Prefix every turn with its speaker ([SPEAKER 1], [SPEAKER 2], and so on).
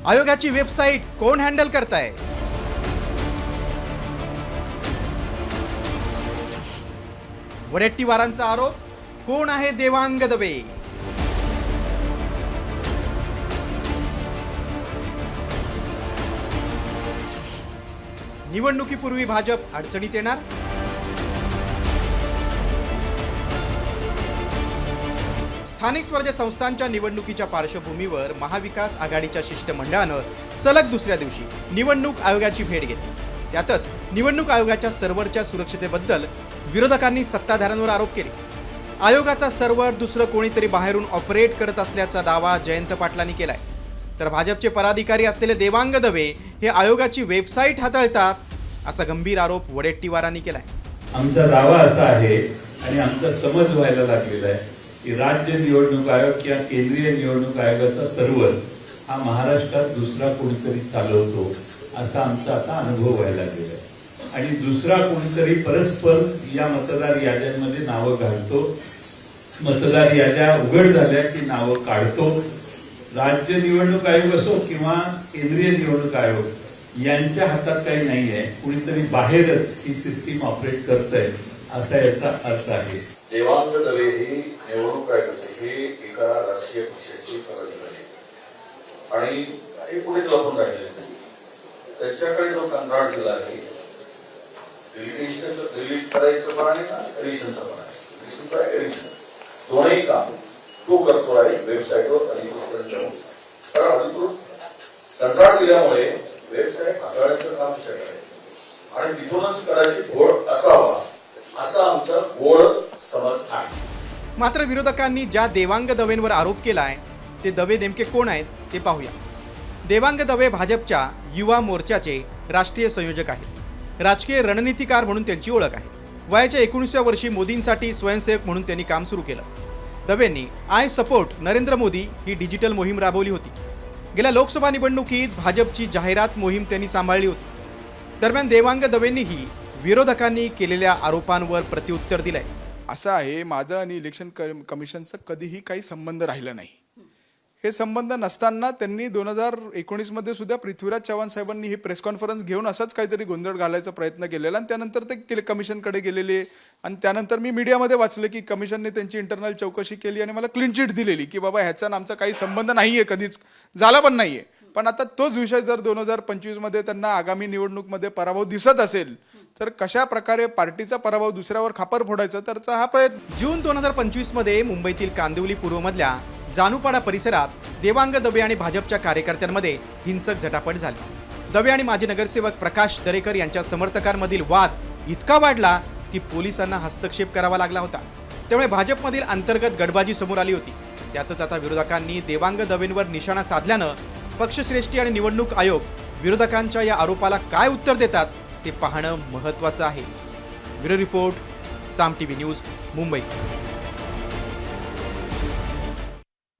[SPEAKER 1] आयोगाची वेबसाईट कोण हँडल करताय? वडेट्टीवारांचा आरोप, कोण आहे देवांग दवे? निवडणुकीपूर्वी भाजप अडचणीत येणार? स्थानिक स्वराज्य संस्थांच्या निवडणुकीच्या पार्श्वभूमीवर महाविकास आघाडीच्या शिष्टमंडळानं सलग दुसऱ्या दिवशी निवडणूक आयोगाची भेट घेतली. त्यातच निवडणूक आयोगाच्या सर्व्हरच्या सुरक्षिततेबद्दल विरोधकांनी सत्ताधाऱ्यांवर आरोप केले. आयोगाचा सर्व्हर दुसरं कोणीतरी बाहेरून ऑपरेट करत असल्याचा दावा जयंत पाटलांनी केलाय. तर भाजपचे पदाधिकारी असलेले देवांग दवे हे आयोगाची वेबसाईट हाताळतात असा गंभीर आरोप वडेट्टीवारांनी केलाय.
[SPEAKER 2] आमचा दावा असा आहे आणि आमचा समज व्हायला लागलेला आहे की राज्य निवडणूक आयोग किंवा केंद्रीय निवडणूक आयोगाचा सर्व्हर हा महाराष्ट्रात दुसरा कोणीतरी चालवतो असा आमचा आता अनुभव व्हायला लागलेला आहे. आणि दुसरा कोणीतरी परस्पर या मतदार याद्यांमध्ये नावं घालतो, मतदार याद्या उघड झाल्या की नावं काढतो. राज्य निवडणूक आयोग असो किंवा केंद्रीय निवडणूक आयोग यांच्या हातात काही नाहीये, कुणीतरी बाहेरच ही सिस्टीम ऑपरेट करतंय असा याचा अर्थ आहे.
[SPEAKER 3] देवांग दवे हे निवडणूक आयोगाचे हे एका राजकीय पक्षाची पदाधिकारी आणि हे पुढेच लपून राहिले. त्याच्याकडे जो कंत्राट दिला आहे डिलीट करायचं पण आहे ना एडिशनचं पण आहे. एडिशन दोन्ही काम तो करतो आहे वेबसाईटवर अधिकृत जाऊन. कारण अधिकृत कंत्राट दिल्यामुळे वेबसाईट हाताळण्याचं काम शक्य आहे आणि तिथूनच कदाचित घोळ असावा असा आमचा गोड समज आहे.
[SPEAKER 1] मात्र विरोधकांनी ज्या देवांग दवेंवर आरोप केलाय ते दवे नेमके कोण आहेत ते पाहूया. देवांग दवे भाजपच्या युवा मोर्चाचे राष्ट्रीय संयोजक आहेत. राजकीय रणनीतिकार म्हणून त्यांची ओळख आहे. वयाच्या 19व्या वर्षी मोदींसाठी स्वयंसेवक म्हणून त्यांनी काम सुरू केलं. दवेंनी आय सपोर्ट नरेंद्र मोदी ही डिजिटल मोहीम राबवली होती. गेल्या लोकसभा निवडणुकीत भाजपची जाहिरात मोहीम त्यांनी सांभाळली होती. दरम्यान देवांग दवेंनीही विरोधकांनी केलेल्या आरोपांवर प्रत्युत्तर दिलंय.
[SPEAKER 4] असं आहे, माझं आणि इलेक्शन कमिशनचं कधीही काही संबंध राहिला नाही. हे संबंध नसताना त्यांनी 2019 सुद्धा पृथ्वीराज चव्हाण साहेबांनी ही प्रेस कॉन्फरन्स घेऊन असाच काहीतरी गोंधळ घालायचा प्रयत्न केलेला आणि त्यानंतर ते कमिशनकडे गेलेले. आणि त्यानंतर मी मीडियामध्ये वाचलं की कमिशनने त्यांची इंटरनल चौकशी केली आणि मला क्लीन चिट दिलेली की बाबा ह्याचा आमचा काही संबंध नाहीये, कधीच झाला पण नाहीये. पण आता तोच विषय जर 2025 त्यांना आगामी निवडणूकमध्ये पराभव दिसत असेल तर कशा प्रकारे पार्टीचा पराभव दुसऱ्यावर खापर फोडायचा तरचा हा प्रयत्न.
[SPEAKER 1] जून 2025 मुंबईतील कांदिवली पूर्वमधल्या जानूपाडा परिसरात देवांग दवे आणि भाजपच्या कार्यकर्त्यांमध्ये हिंसक झटापट झाली. दवे आणि माजी नगरसेवक प्रकाश दरेकर यांच्या समर्थकांमधील वाद इतका वाढला की पोलिसांना हस्तक्षेप करावा लागला होता. त्यामुळे भाजपमधील अंतर्गत गडबाजी समोर आली होती. त्यातच आता विरोधकांनी देवांग दवेंवर निशाणा साधल्यानं पक्षश्रेष्ठी आणि निवडणूक आयोग विरोधकांच्या या आरोपाला काय उत्तर देतात ते पाहणं महत्त्वाचं आहे. ब्युरो रिपोर्ट, साम टीव्ही न्यूज, मुंबई.